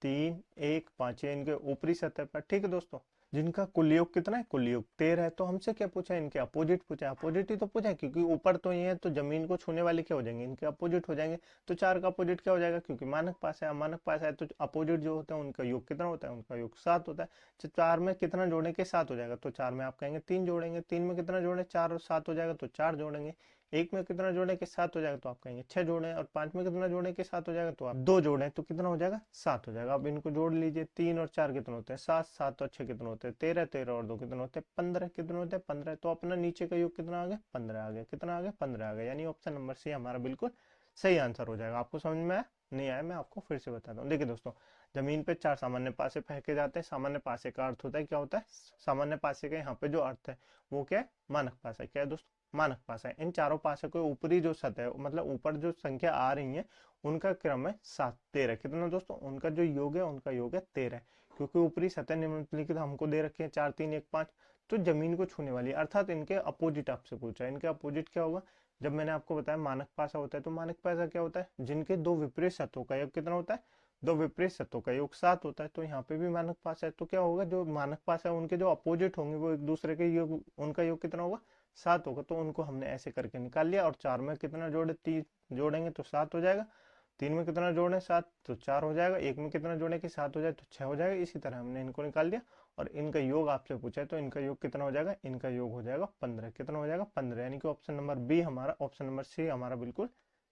3, 1, 5 है इनके ऊपरी सतह पर। ठीक है दोस्तों, जिनका कुल योग कितना है, कुल योग 13 है। तो हमसे क्या पूछा है, इनके अपोजिट पूछा है। अपोजिट ही तो पूछा है, क्योंकि ऊपर तो ये है, तो जमीन को छूने वाले क्या हो जाएंगे, इनके अपोजिट हो जाएंगे। तो 4 का अपोजिट क्या हो जाएगा, क्योंकि मानक पास है, मानक पास है तो अपोजिट जो होता है उनका योग कितना होता है, उनका योग 7 होता है। तो 4 में कितना जोड़ने के 7 हो जाएगा, तो 4 में आप कहेंगे 3 जोड़ेंगे। 3 में कितना जोड़े, 4 और 7 हो जाएगा, तो 4 जोड़ेंगे। 1 में कितना जोड़ने के 7 हो जाएगा, तो आप कहेंगे 6 जोड़े। और 5 में कितना जोड़ने के 7 हो जाएगा, तो आप 2 जोड़े, तो कितना हो जाएगा, 7 हो जाएगा। अब इनको जोड़ लीजिए, 3 और 4 कितने होते हैं, 7, 7 और 6 कितने होते हैं, 13, 13 और 2 कितने होते हैं, 15, कितने होते हैं, 15। तो अपना नीचे का योग कितना आ गया, 15 आ गया। कितना आ गया, 15 आ गया, यानी ऑप्शन नंबर सी हमारा बिल्कुल सही आंसर हो जाएगा। आपको समझ में आया, नहीं आया, मैं आपको फिर से बताता हूँ। देखिए दोस्तों, जमीन पे 4 सामान्य पासे फेंके जाते हैं। सामान्य पासे का अर्थ होता है, क्या होता है, सामान्य पासे का यहाँ पे जो अर्थ है वो क्या है, मानक पासा। क्या है दोस्तों, मानक पासा है। इन चारों पासों के ऊपरी जो सतह मतलब ऊपर जो संख्या आ रही है उनका क्रम है 7, 13। कितना दोस्तों, उनका जो योग है उनका योग है 13, क्योंकि ऊपरी सतह निम्नलिखित हमको दे रखे हैं 4, 3, 1, 5, तो जमीन को छूने वाली, अर्थात इनके अपोजिट आपसे पूछा है। इनके अपोजिट क्या होगा, जब मैंने आपको बताया मानक पासा होता है, तो मानक पासा क्या होता है, जिनके दो विपरीत सतहों का योग कितना होता है, दो विपरीत सतहों का योग 7 होता है। तो यहाँ पे भी मानक पासा है, तो क्या होगा, जो मानक पासा है उनके जो अपोजिट होंगे वो एक दूसरे के योग, उनका योग कितना होगा, 7 होगा। तो उनको हमने ऐसे करके निकाल लिया। और 4 में कितना जोड़े, 3 जोड़ेंगे तो 7 हो जाएगा। 3 में कितना जोड़े, 7, तो 4 हो जाएगा। 1 में कितना जोड़े कि 7 हो जाए, तो 6 हो जाएगा। इसी तरह हमने इनको निकाल दिया। और इनका योग आपसे पूछा है, तो इनका योग कितना हो जाएगा, इनका योग हो जाएगा 15। कितना हो जाएगा, 15, यानी कि ऑप्शन नंबर बी हमारा, ऑप्शन नंबर सी हमारा बिल्कुल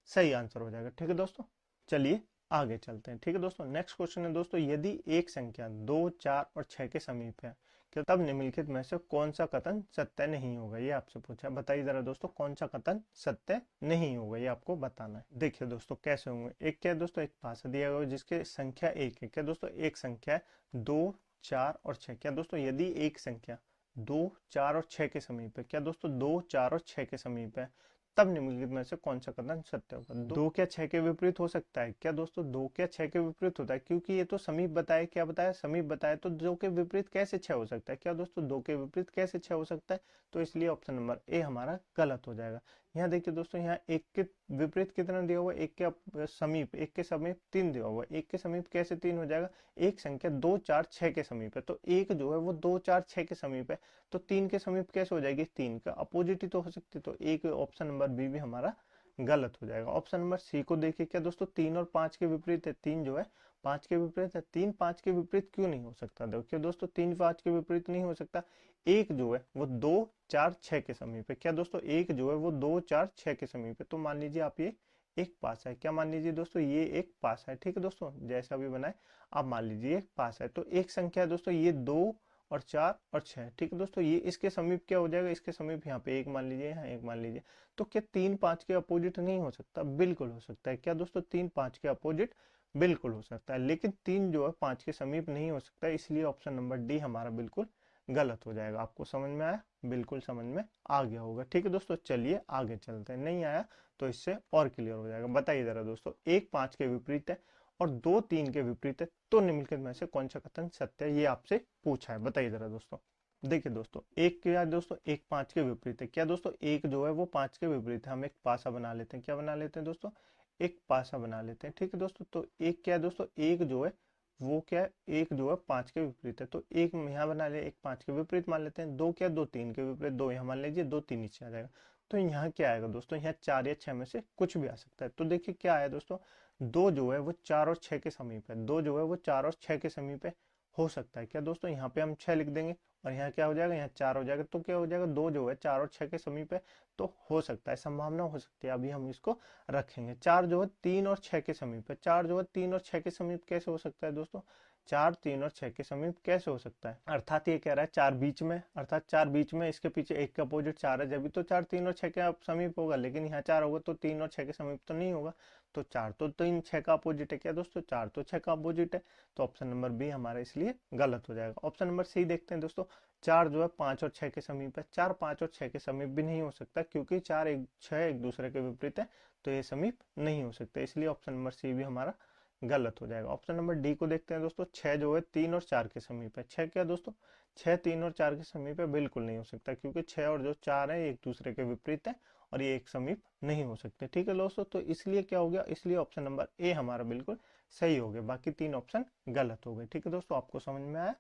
सही आंसर हो जाएगा। ठीक है दोस्तों, चलिए आगे चलते हैं। ठीक है दोस्तों, नेक्स्ट क्वेश्चन है दोस्तों, यदि एक संख्या 2, 4 और 6 के समीप है, कि तब निम्नलिखित में से कौन सा कथन सत्य नहीं होगा, ये आपसे पूछा है। बताइए जरा दोस्तों, कौन सा कथन सत्य नहीं होगा, ये आपको बताना है। देखिए दोस्तों कैसे होंगे। एक क्या है दोस्तों, एक पासा दिया गया जिसके संख्या 1 है। क्या दोस्तों, एक संख्या है 2, 4 और 6। क्या दोस्तों, यदि एक संख्या 2, 4 और 6 के समीप है, क्या दोस्तों 2, 4 और 6 के समीप है, तब निम्नलिखित में से कौन सा कथन सत्य होगा। 2 क्या 6 के विपरीत हो सकता है, क्या दोस्तों 2 क्या 6 के विपरीत होता है, क्योंकि ये तो समीप बताया, क्या बताया, समीप बताया, तो 2 के विपरीत कैसे 6 हो सकता है। क्या दोस्तों 2 के विपरीत कैसे 6 हो सकता है, तो इसलिए ऑप्शन नंबर ए हमारा गलत हो जाएगा। यहाँ देखिए दोस्तों, यहाँ एक के विपरीत कितना दिया हुआ है, एक के समीप, एक के समीप 3 दिया हुआ है। एक के समीप कैसे 3 हो जाएगा, एक संख्या 2 4 6 के समीप है, तो एक जो है वो 2 4 6 के समीप है, तो 3 के समीप कैसे हो जाएगी, 3 का अपोजिट ही तो हो सकती है, तो एक ऑप्शन नंबर बी भी हमारा गलत हो जाएगा। ऑप्शन नंबर सी को देखिए, क्या दोस्तों 3 और 5 के विपरीत है, 3 जो है 5 के विपरीत है, 3 5 के विपरीत क्यों नहीं हो सकता, देखिए दोस्तों 3 5 के विपरीत नहीं हो सकता, एक जो है वो 2 4 6 के समीप है, क्या दोस्तों एक जो है वो 2 4 6 के समीप है, तो मान लीजिए आप ये एक पास है, क्या मान लीजिए दोस्तों ये एक पास है, ठीक है दोस्तों, जैसा भी बनाए आप मान लीजिए एक पास है। तो एक संख्या है दोस्तों ये 2 और 4 और 6, ठीक है दोस्तों, ये इसके समीप क्या हो जाएगा, इसके समीप यहाँ पे एक मान लीजिए, यहाँ एक मान लीजिए, तो क्या 3 5 के अपोजिट नहीं हो सकता, बिल्कुल हो सकता है, क्या दोस्तों 3 5 के अपोजिट बिल्कुल हो सकता है, लेकिन 3 जो है 5 के समीप नहीं हो सकता, इसलिए ऑप्शन नंबर डी हमारा बिल्कुल गलत हो जाएगा। आपको समझ में आया, बिल्कुल समझ में आ गया होगा, ठीक है दोस्तों, चलिए आगे चलते हैं, नहीं आया तो इससे और क्लियर हो जाएगा। बताइए जरा दोस्तों, एक 5 के विपरीत है और 2 3 के विपरीत है, तो निम्नलिखित में से कौन सा कथन सत्य है, ये आपसे पूछा है, बताइए जरा दोस्तों। देखिए दोस्तों, एक क्या है दोस्तों, एक 5 के विपरीत है, क्या दोस्तों एक जो है वो 5 के विपरीत है, हम एक पासा बना लेते हैं, क्या बना लेते हैं दोस्तों, एक पासा बना लेते हैं, ठीक है दोस्तों। तो एक क्या है दोस्तों, एक जो है वो क्या है, एक जो है 5 के विपरीत है, तो एक यहाँ बना ले, एक 5 के विपरीत मान लेते हैं, दो क्या, 2 3 के विपरीत, दो यहाँ मान लीजिए, 2 3 नीचे आ जाएगा, तो यहाँ क्या आएगा दोस्तों, यहाँ 4 या 6 में से कुछ भी आ सकता है। तो देखिए क्या आया दोस्तों, दो जो है वो 4 और 6 के समीप है, दो जो है वो 4 और 6 के समीप है, हो सकता है, क्या दोस्तों यहाँ पे हम 6 लिख देंगे और यहाँ क्या हो जाएगा, यहाँ 4 हो जाएगा, तो क्या हो जाएगा, दो जो है 4 और 6 के समीप है, तो हो सकता है, संभावना हो सकती है, अभी हम इसको रखेंगे। 4 जो है 3 और 6 के समीप है, 4 जो है 3 और 6 के समीप कैसे हो सकता है दोस्तों, 4 3 और 6 के समीप कैसे हो सकता है, अर्थात ये कह रहा है 4 बीच में, अर्थात 4 बीच में, इसके पीछे एक के अपोजिट 4 है, जब भी तो 4 3 और 6 के समीप होगा, लेकिन यहाँ 4 होगा तो 3 और 6 के समीप तो नहीं होगा, तो 4 तो 3 6 का अपोजिट है, क्या दोस्तों 4 तो 6 का अपोजिट है, तो ऑप्शन नंबर बी हमारा इसलिए गलत हो जाएगा। ऑप्शन नंबर सी देखते हैं दोस्तों, 4 जो है 5 और 6 के समीप है, 4 5 और 6 के समीप भी नहीं हो सकता, क्योंकि 4 एक 6 एक दूसरे के विपरीत है, तो ये समीप नहीं हो सकते, इसलिए ऑप्शन नंबर सी भी हमारा गलत हो जाएगा। ऑप्शन नंबर डी को देखते हैं दोस्तों, 6 जो है 3 और 4 के समीप है, 6 क्या दोस्तों, 6 3 और 4 के समीप है, बिल्कुल नहीं हो सकता, क्योंकि 6 और जो 4 है एक दूसरे के विपरीत है और ये एक समीप नहीं हो सकते, ठीक है दोस्तों, तो इसलिए क्या हो गया, इसलिए ऑप्शन नंबर ए हमारा बिल्कुल सही हो गया, बाकी 3 ऑप्शन गलत हो गए, ठीक है दोस्तों, आपको समझ में आया,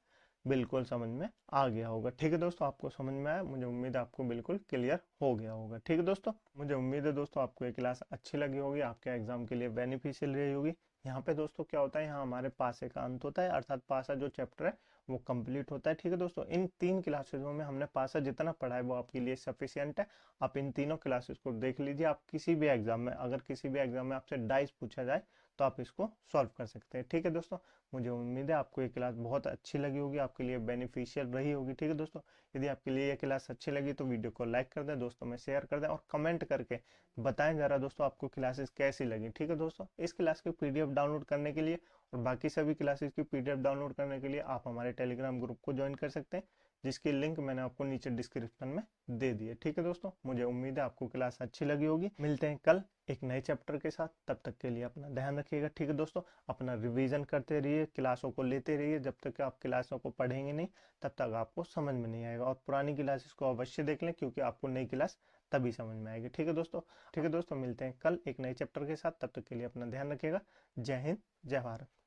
बिल्कुल समझ में आ गया होगा, ठीक है दोस्तों, आपको समझ में आया, मुझे उम्मीद है आपको बिल्कुल क्लियर हो गया होगा, ठीक है दोस्तों, मुझे उम्मीद है दोस्तों आपको ये क्लास अच्छी लगी होगी, आपके एग्जाम के लिए बेनिफिशियल रही होगी। यहाँ पे दोस्तों क्या होता है, यहाँ हमारे पासे का अंत होता है, अर्थात पासा जो चैप्टर है वो कंप्लीट होता है, ठीक है दोस्तों। इन 3 क्लासेसों में हमने पासा जितना पढ़ा है वो आपके लिए सफिशियंट है, आप इन तीनों क्लासेस को देख लीजिए, आप किसी भी एग्जाम में, अगर किसी भी एग्जाम में आपसे डाइस पूछा जाए तो आप इसको सॉल्व कर सकते हैं, ठीक है दोस्तों। मुझे उम्मीद है आपको ये क्लास बहुत अच्छी लगी होगी, आपके लिए बेनिफिशियल रही होगी, ठीक है दोस्तों। यदि आपके लिए ये क्लास अच्छी लगी तो वीडियो को लाइक कर दें, दोस्तों में शेयर कर दें और कमेंट करके बताएं जरा दोस्तों आपको क्लासेस कैसी लगी, ठीक है दोस्तों। इस क्लास की पीडीएफ डाउनलोड करने के लिए और बाकी सभी क्लासेस की पीडीएफ डाउनलोड करने के लिए आप हमारे टेलीग्राम ग्रुप को ज्वाइन कर सकते हैं, जिसकी लिंक मैंने आपको नीचे डिस्क्रिप्शन में दे दी है, ठीक है दोस्तों। मुझे उम्मीद है आपको क्लास अच्छी लगी होगी, मिलते हैं कल एक नए चैप्टर के साथ, तब तक के लिए अपना ध्यान रखिएगा, ठीक है दोस्तों। अपना रिवीजन करते रहिए, क्लासों को लेते रहिए, जब तक आप क्लासों को पढ़ेंगे नहीं तब तक आपको समझ में नहीं आएगा, और पुरानी क्लासेस को अवश्य देख लें, क्योंकि आपको नई क्लास तभी समझ में आएगी, ठीक है दोस्तों। ठीक है दोस्तों, मिलते हैं कल एक नए चैप्टर के साथ, तब तक के लिए अपना ध्यान रखिएगा। जय हिंद, जय भारत।